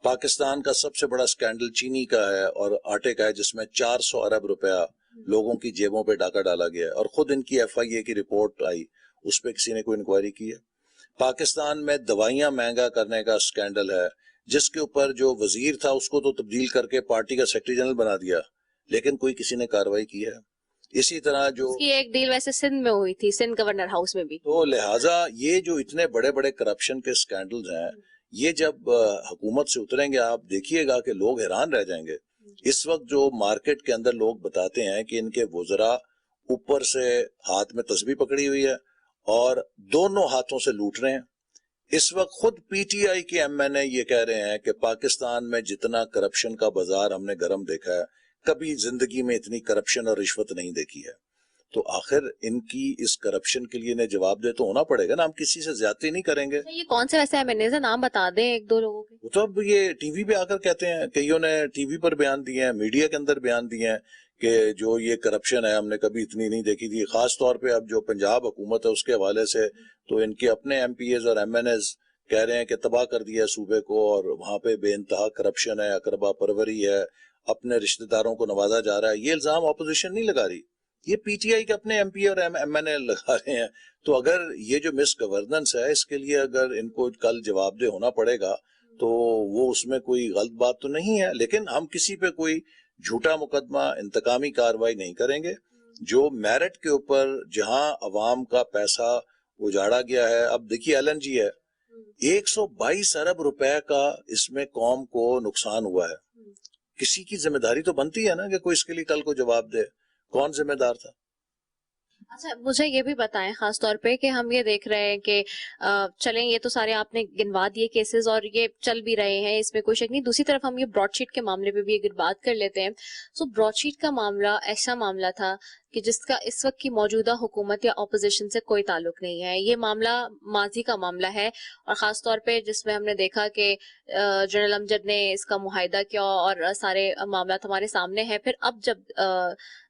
پاکستان کا سب سے بڑا سکینڈل چینی کا ہے اور آٹے کا ہے، جس میں 400 ارب روپیہ لوگوں کی جیبوں پہ ڈاکہ ڈالا گیا ہے، اور خود ان کی ایف آئی اے کی رپورٹ آئی، اس پہ کسی نے کوئی انکوائری کی ہے؟ پاکستان میں دوائیاں مہنگا کرنے کا سکینڈل ہے، جس کے اوپر جو وزیر تھا اس کو تو تبدیل کر کے پارٹی کا سیکرٹری جنرل بنا دیا، لیکن کوئی کسی نے کارروائی کی ہے؟ اسی طرح جو اس کی ایک ڈیل ویسے سندھ میں ہوئی تھی، سندھ گورنر ہاؤس میں بھی. تو لہٰذا یہ جو اتنے بڑے بڑے کرپشن کے سکینڈلز ہیں، یہ جب حکومت سے اتریں گے آپ دیکھیے گا کہ لوگ حیران رہ جائیں گے. اس وقت جو مارکیٹ کے اندر لوگ بتاتے ہیں کہ ان کے وزراء اوپر سے ہاتھ میں تسبیح پکڑی ہوئی ہے اور دونوں ہاتھوں سے لوٹ رہے ہیں. اس وقت خود پی ٹی آئی کے ایم این اے یہ کہہ رہے ہیں کہ پاکستان میں جتنا کرپشن کا بازار ہم نے گرم دیکھا ہے، کبھی زندگی میں اتنی کرپشن اور رشوت نہیں دیکھی ہے. تو آخر ان کی اس کرپشن کے لیے انہیں جواب دے تو ہونا پڑے گا نا، ہم کسی سے زیادتی نہیں کریں گے. یہ کون سے ویسے ایم این اے نام بتا دیں ایک دو لوگوں کے. وہ تو اب یہ ٹی وی پہ آ کر کہتے ہیں، کئیوں نے ٹی وی پر بیان دیے ہیں، میڈیا کے اندر بیان دیے ہیں کہ جو یہ کرپشن ہے ہم نے کبھی اتنی نہیں دیکھی تھی. خاص طور پہ اب جو پنجاب حکومت ہے اس کے حوالے سے تو ان کے اپنے ایم پی ایز اور ایم این ایز کہہ رہے ہیں کہ تباہ کر دیا صوبے کو، اور وہاں پہ بے انتہا کرپشن ہے، اقربا پروری ہے، اپنے رشتہ داروں کو نوازا جا رہا ہے. یہ الزام اپوزیشن نہیں لگا رہی، یہ پی ٹی آئی کے اپنے ایم پی اور ایم این اے لگا رہے ہیں. تو اگر یہ جو مس گورننس ہے اس کے لیے اگر ان کو کل جواب دہ ہونا پڑے گا تو وہ اس میں کوئی غلط بات تو نہیں ہے. لیکن ہم کسی پہ کوئی جھوٹا مقدمہ، انتقامی کارروائی نہیں کریں گے. جو میرٹ کے اوپر جہاں عوام کا پیسہ اجاڑا گیا ہے، اب دیکھیے ایل این جی ہے، 122 ارب روپے کا اس میں قوم کو نقصان ہوا ہے. کسی کی ذمہ داری تو بنتی ہے نا کہ کوئی اس کے لیے کل کو جواب دے. کون ذمہ دار تھا؟ اچھا مجھے یہ بھی بتائیں خاص طور پہ کہ ہم یہ دیکھ رہے ہیں کہ چلیں یہ تو سارے آپ نے گنوا دیے کیسز اور یہ چل بھی رہے ہیں، اس میں کوئی شک نہیں. دوسری طرف ہم یہ براڈ شیٹ کے معاملے پہ بھی اگر بات کر لیتے ہیں، سو براڈ شیٹ کا معاملہ ایسا معاملہ تھا کہ جس کا اس وقت کی موجودہ حکومت یا اپوزیشن سے کوئی تعلق نہیں ہے. یہ معاملہ ماضی کا معاملہ ہے، اور خاص طور پہ جس میں ہم نے دیکھا کہ جنرل امجد نے اس کا معاہدہ کیا اور سارے معاملات ہمارے سامنے ہیں. پھر اب جب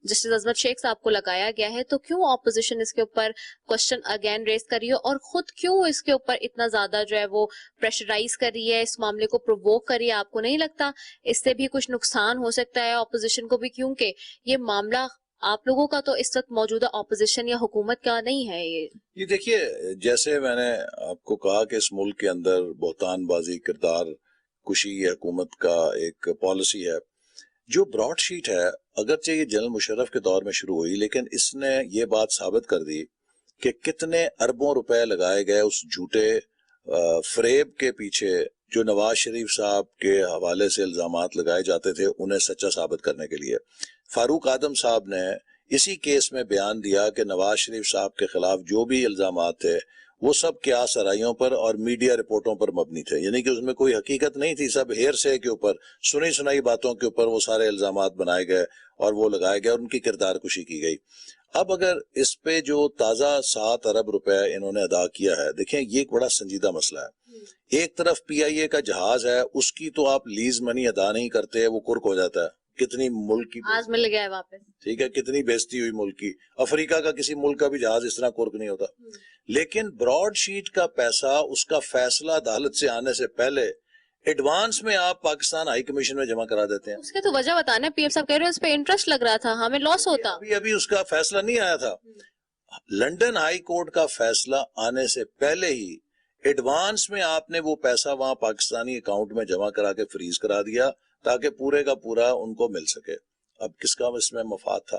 جسٹس عصمت شیخ صاحب کو لگایا گیا ہے تو کیوں اپوزیشن اس کے اوپر کوشچن اگین ریز کر رہی ہے، اور خود کیوں اس کے اوپر اتنا زیادہ جو ہے وہ پریشرائز کر رہی ہے، اس معاملے کو پرووک کر رہی ہے؟ آپ کو نہیں لگتا اس سے بھی کچھ نقصان ہو سکتا ہے اپوزیشن کو بھی؟ کیونکہ یہ معاملہ آپ لوگوں کا تو اس وقت موجودہ اپوزیشن یا حکومت کا نہیں ہے. یہ دیکھیے، جیسے میں نے آپ کو کہا کہ اس ملک کے اندر بہتان بازی، کردار کشی یہ حکومت کا ایک پالیسی ہے. جو براڈ شیٹ ہے اگرچہ یہ جنرل مشرف کے دور میں شروع ہوئی، لیکن اس نے یہ بات ثابت کر دی کہ کتنے اربوں روپے لگائے گئے اس جھوٹے فریب کے پیچھے جو نواز شریف صاحب کے حوالے سے الزامات لگائے جاتے تھے انہیں سچا ثابت کرنے کے لیے. فاروق آدم صاحب نے اسی کیس میں بیان دیا کہ نواز شریف صاحب کے خلاف جو بھی الزامات تھے وہ سب قیاس آرائیوں پر اور میڈیا رپورٹوں پر مبنی تھے، یعنی کہ اس میں کوئی حقیقت نہیں تھی. سب ہیر سے کے اوپر، سنی سنائی باتوں کے اوپر وہ سارے الزامات بنائے گئے اور وہ لگائے گئے اور ان کی کردار کشی کی گئی. اب اگر اس پہ جو تازہ 7 ارب روپے انہوں نے ادا کیا ہے، دیکھیں یہ ایک بڑا سنجیدہ مسئلہ ہے. ایک طرف پی آئی اے کا جہاز ہے، اس کی تو آپ لیز منی ادا نہیں کرتے، وہ کرک ہو جاتا ہے. کتنی ملک کی آج مل گیا ہے واپس، ٹھیک ہے، کتنی بیزتی ہوئی ملک کی. افریقہ کا کسی ملک کا بھی جہاز اس طرح کرک نہیں ہوتا. لیکن براڈ شیٹ کا پیسہ، اس کا فیصلہ عدالت سے آنے سے پہلے ایڈوانس میں آپ پاکستان ہائی کمیشن میں جمع کرا دیتے ہیں. اس کے تو وجہ بتانا، پی ایف صاحب کہہ رہے ہیں اس پہ انٹرسٹ لگ رہا تھا، ہمیں لاس ہوتا. ابھی اس کا فیصلہ نہیں آیا تھا. لنڈن ہائی کورٹ کا فیصلہ آنے سے پہلے ہی ایڈوانس میں آپ نے وہ پیسہ وہاں پاکستانی اکاؤنٹ میں جمع کرا کے فریز کرا دیا تاکہ پورے کا پورا ان کو مل سکے. اب کس کا اس میں مفاد تھا؟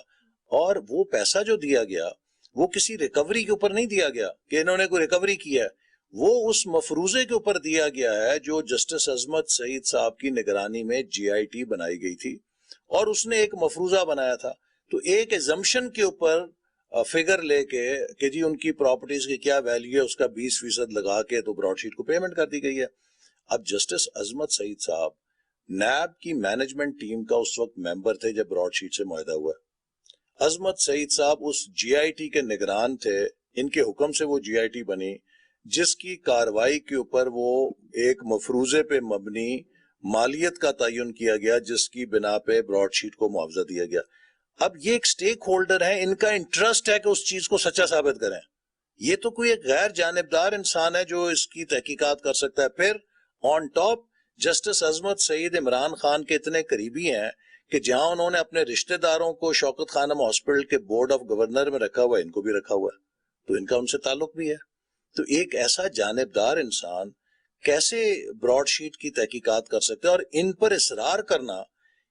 اور وہ پیسہ جو دیا گیا وہ کسی ریکوری کے اوپر نہیں دیا گیا کہ انہوں نے کوئی ریکوری کی ہے، وہ اس مفروضے کے اوپر دیا گیا ہے جو جسٹس عصمت سعید صاحب کی نگرانی میں جی آئی ٹی بنائی گئی تھی، اور اس نے ایک مفروضہ بنایا تھا. تو ایک ایزمپشن کے اوپر فگر لے کے کہ جی ان کی پراپرٹیز کی کیا ویلیو ہے، اس کا 20% لگا کے تو براڈ شیٹ کو پیمنٹ کر دی گئی ہے. اب جسٹس عصمت سعید صاحب نیب کی مینجمنٹ ٹیم کا اس وقت ممبر تھے جب براڈ شیٹ سے معاہدہ ہوا. عصمت سعید صاحب اس جی آئی ٹی کے نگران تھے، ان کے حکم سے وہ جی آئی ٹی بنی جس کی کاروائی کے اوپر وہ ایک مفروضے پہ مبنی مالیت کا تعین کیا گیا جس کی بنا پہ براڈ شیٹ کو معاوضہ دیا گیا. اب یہ ایک سٹیک ہولڈر ہیں، ان کا انٹرسٹ ہے کہ اس چیز کو سچا ثابت کریں. یہ تو کوئی ایک غیر جانبدار انسان ہے جو اس کی تحقیقات کر سکتا ہے. پھر آن ٹاپ جسٹس عصمت سعید عمران خان کے اتنے قریبی ہیں کہ جہاں انہوں نے اپنے رشتہ داروں کو شوکت خانم ہاسپٹل کے بورڈ آف گورنر میں رکھا ہوا ہے، ان کو بھی رکھا ہوا ہے، تو ان کا ان سے تعلق بھی ہے. تو ایک ایسا جانبدار انسان کیسے براڈ شیٹ کی تحقیقات کر سکتے ہیں؟ اور ان پر اصرار کرنا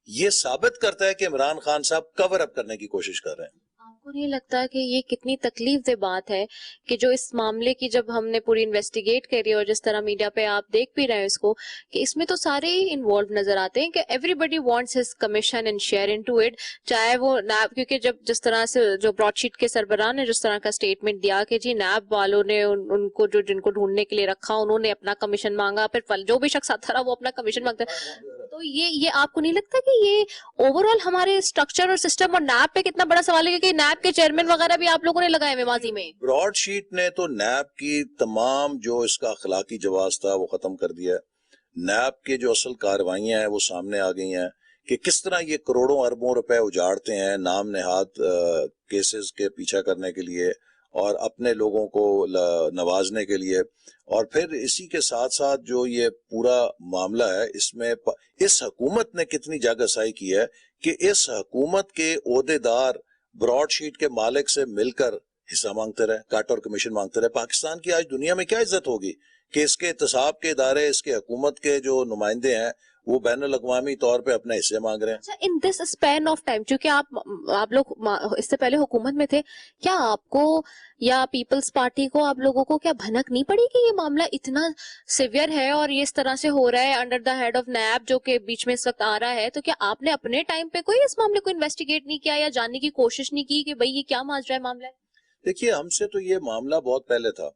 یہ ثابت کرتا ہے کہ عمران خان صاحب کور اپ کرنے کی کوشش کر رہے ہیں. آپ کو نہیں لگتا کہ یہ کتنی تکلیف دہ بات ہے کہ جو اس معاملے کی جب ہم نے پوری انویسٹیگیٹ کری اور جس طرح میڈیا پہ آپ دیکھ بھی رہے ہیں اس کو کہ اس میں تو سارے ہی انوالو نظر آتے ہیں کہ everybody wants his commission and share into it, چاہے وہ نیب, کیونکہ جب جس طرح سے جو براڈ شیٹ کے سربراہ نے جس طرح کا اسٹیٹمنٹ دیا کہ جی نیب والوں نے ان کو جو جن کو ڈھونڈنے کے لیے رکھا انہوں نے اپنا کمیشن مانگا, پھر جو بھی شخص آتا رہا وہ اپنا کمیشن مانگتا ہے, تو یہ آپ کو نہیں لگتا کہ یہ اوور آل ہمارے اسٹرکچر اور سسٹم اور نیب پہ کتنا بڑا سوال ہے کہ نیب کے چیئرمین وغیرہ بھی آپ لوگوں نے لگائے ہوئے ماضی میں؟ براڈ شیٹ نے تو نیب کی تمام جو اس کا اخلاقی جواز تھا وہ ختم کر دیا. نیب کے جو اصل کاروائیاں ہیں وہ سامنے آ گئی ہیں کہ کس طرح یہ کروڑوں اربوں روپے اجاڑتے ہیں نام نہاد کیسز کے پیچھا کرنے کے لیے اور اپنے لوگوں کو نوازنے کے لیے. اور پھر اسی کے ساتھ ساتھ جو یہ پورا معاملہ ہے اس میں اس حکومت نے کتنی جاگرسائی کی ہے کہ اس حکومت کے عہدیدار براڈ شیٹ کے مالک سے مل کر حصہ مانگتے رہے, کٹ اور کمیشن مانگتے رہے. پاکستان کی آج دنیا میں کیا عزت ہوگی کہ اس کے احتساب کے ادارے, اس کے حکومت کے جو نمائندے ہیں وہ بین الاقوامی طور پہ اپنے حصے مانگ رہے ہیں. اچھا, ان دس اسپین آف ٹائم, چونکہ آپ لوگ اس سے پہلے حکومت میں تھے, کیا آپ کو یا پیپلز پارٹی کو, آپ لوگوں کو کیا بھنک نہیں پڑی کہ یہ معاملہ اتنا سیویئر ہے اور یہ اس طرح سے ہو رہا ہے under the head of NAB جو کہ بیچ میں اس وقت آ رہا ہے, تو کیا آپ نے اپنے ٹائم پہ کوئی اس معاملے کو انویسٹیگیٹ نہیں کیا یا جاننے کی کوشش نہیں کی کہ بھئی یہ کیا ماجرا ہے معاملہ ہے؟ دیکھیے, ہم سے تو یہ معاملہ بہت پہلے تھا,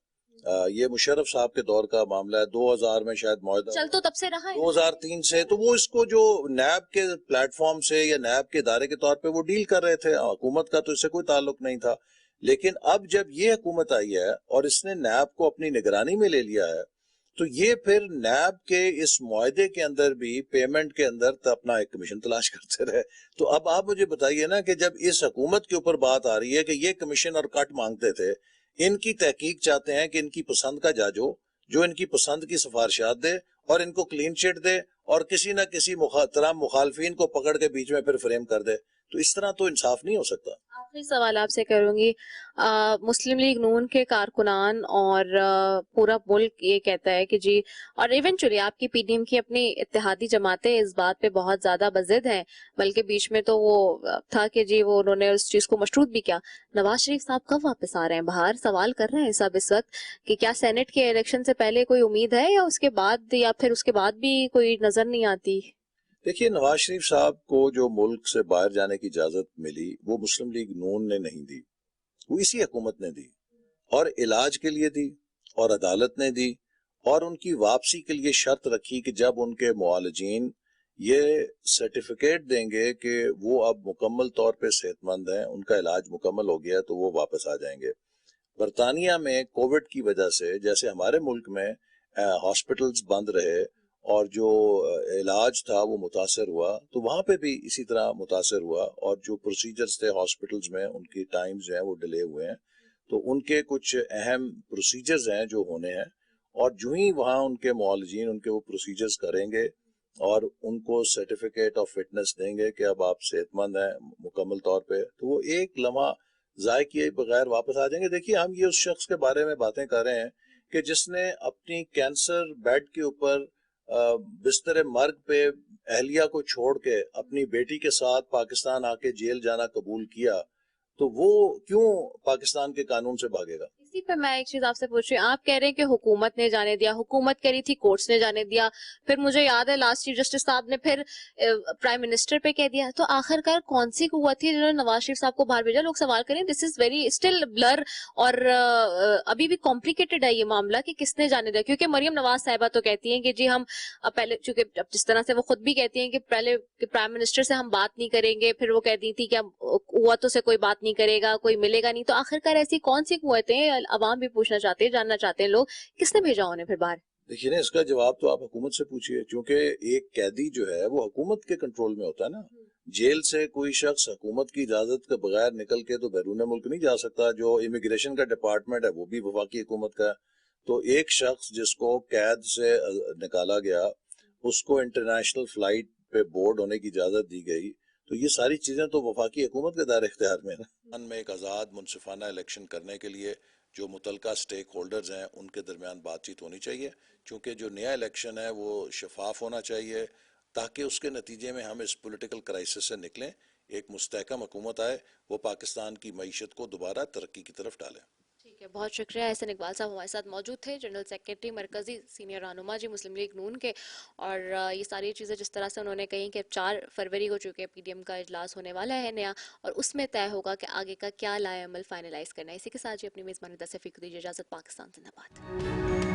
یہ مشرف صاحب کے دور کا معاملہ ہے. 2000 میں شاید معاہدہ چل تو تب سے رہا ہے, 2003 سے, تو وہ اس کو جو نیب کے پلیٹ فارم سے یا نیب کے ادارے کے طور پہ وہ ڈیل کر رہے تھے. حکومت کا تو اس سے کوئی تعلق نہیں تھا. لیکن اب جب یہ حکومت آئی ہے اور اس نے نیب کو اپنی نگرانی میں لے لیا ہے تو یہ پھر نیب کے اس معاہدے کے اندر بھی پیمنٹ کے اندر اپنا ایک کمیشن تلاش کرتے رہے. تو اب آپ مجھے بتائیے نا کہ جب اس حکومت کے اوپر بات آ رہی ہے کہ یہ کمیشن اور کٹ مانگتے تھے, ان کی تحقیق چاہتے ہیں کہ ان کی پسند کا جج ہو جو ان کی پسند کی سفارشات دے اور ان کو کلین چٹ دے اور کسی نہ کسی محترم مخالفین کو پکڑ کے بیچ میں پھر فریم کر دے, تو اس طرح تو انصاف نہیں ہو سکتا. آخری سوال آپ سے کروں گی, مسلم لیگ نون کے کارکنان اور پورا ملک یہ کہتا ہے کہ جی, اور ایونچولی آپ کی پی ڈی ایم کی اپنی اتحادی جماعتیں اس بات پہ بہت زیادہ بضد ہیں, بلکہ بیچ میں تو وہ تھا کہ جی وہ انہوں نے اس چیز کو مشروط بھی کیا. نواز شریف صاحب کب واپس آ رہے ہیں باہر؟ سوال کر رہے ہیں سب اس وقت کہ کیا سینٹ کے الیکشن سے پہلے کوئی امید ہے یا اس کے بعد, یا پھر اس کے بعد بھی کوئی نظر نہیں آتی؟ دیکھیے, نواز شریف صاحب کو جو ملک سے باہر جانے کی اجازت ملی وہ مسلم لیگ نون نے نہیں دی, وہ اسی حکومت نے دی, اور علاج کے لیے دی اور عدالت نے دی, اور ان کی واپسی کے لیے شرط رکھی کہ جب ان کے معالجین یہ سرٹیفکیٹ دیں گے کہ وہ اب مکمل طور پہ صحت مند ہیں, ان کا علاج مکمل ہو گیا, تو وہ واپس آ جائیں گے. برطانیہ میں کووڈ کی وجہ سے جیسے ہمارے ملک میں ہاسپٹلز بند رہے اور جو علاج تھا وہ متاثر ہوا, تو وہاں پہ بھی اسی طرح متاثر ہوا, اور جو پروسیجرز تھے ہاسپٹلز میں ان کی ٹائمز جو ہیں وہ ڈیلے ہوئے ہیں. تو ان کے کچھ اہم پروسیجرز ہیں جو ہونے ہیں, اور جو ہی وہاں ان کے معالجین ان کے وہ پروسیجرز کریں گے اور ان کو سرٹیفکیٹ آف فٹنس دیں گے کہ اب آپ صحت مند ہیں مکمل طور پہ, تو وہ ایک لمحہ ضائع کیے بغیر واپس آ جائیں گے. دیکھیے, ہم یہ اس شخص کے بارے میں باتیں کر رہے ہیں کہ جس نے اپنی کینسر بیڈ کے اوپر بستر مرگ پہ اہلیہ کو چھوڑ کے اپنی بیٹی کے ساتھ پاکستان آ کے جیل جانا قبول کیا, تو وہ کیوں پاکستان کے قانون سے بھاگے گا؟ اسی پہ میں ایک چیز آپ سے پوچھ رہی ہوں, آپ کہہ رہے ہیں کہ حکومت نے جانے دیا, حکومت کہہ رہی تھی کورٹس نے جانے دیا, پھر مجھے یاد ہے لاسٹ چیف جسٹس صاحب نے پھر پرائم منسٹر پہ کہہ دیا, تو آخر کار کون سی قوت تھی جنہوں نے نواز شریف صاحب کو باہر بھیجا؟ لوگ سوال کریں, دس از ویری اسٹل بلر, اور ابھی بھی کمپلیکیٹڈ ہے یہ معاملہ کہ کس نے جانے دیا, کیونکہ مریم نواز صاحبہ تو کہتی ہیں کہ جی ہم پہلے, چونکہ جس طرح سے وہ خود بھی کہتی ہیں کہ پہلے پرائم منسٹر سے ہم بات نہیں کریں گے, پھر وہ کہتی تھی کہ قوتوں سے کوئی بات نہیں کرے گا, کوئی ملے گا نہیں, تو آخر کار ایسی کون سی قوتیں, عوام بھی پوچھنا چاہتے ہیں, جاننا چاہتے ہیں لوگ, کس نے بھیجا انہیں پھر باہر؟ دیکھیے نا, اس کا جواب تو آپ حکومت سے پوچھیے, کیونکہ ایک قیدی جو ہے وہ حکومت کے کنٹرول میں ہوتا ہے نا. جیل سے کوئی شخص حکومت کی اجازت کے بغیر نکل کے تو بیرون ملک نہیں جا سکتا. جو امیگریشن کا ڈپارٹمنٹ ہے وہ بھی وفاقی حکومت کا ہے. تو ایک شخص جس کو قید سے نکالا گیا اس کو انٹرنیشنل فلائٹ پہ بورڈ ہونے کی اجازت دی گئی, تو یہ ساری چیزیں تو وفاقی حکومت کے دائرہ اختیار میں ہے نا. میں ایک آزاد منصفانہ الیکشن کرنے کے لیے جو متعلقہ سٹیک ہولڈرز ہیں ان کے درمیان بات چیت ہونی چاہیے، چونکہ جو نیا الیکشن ہے وہ شفاف ہونا چاہیے تاکہ اس کے نتیجے میں ہم اس پولیٹیکل کرائسس سے نکلیں، ایک مستحکم حکومت آئے، وہ پاکستان کی معیشت کو دوبارہ ترقی کی طرف ڈالے۔ ٹھیک ہے، بہت شکریہ۔ احسن اقبال صاحب ہمارے ساتھ موجود تھے، جنرل سیکریٹری مرکزی سینئر رہنما جی مسلم لیگ نون کے، اور یہ ساری چیزیں جس طرح سے انہوں نے کہیں کہ 4 فروری کو چونکہ پی ڈی ایم کا اجلاس ہونے والا ہے نیا، اور اس میں طے ہوگا کہ آگے کا کیا لائے عمل فائنلائز کرنا ہے۔ اسی کے ساتھ اپنی میزبان رضا سیفی کو دیجیے اجازت۔ پاکستان زندہ باد۔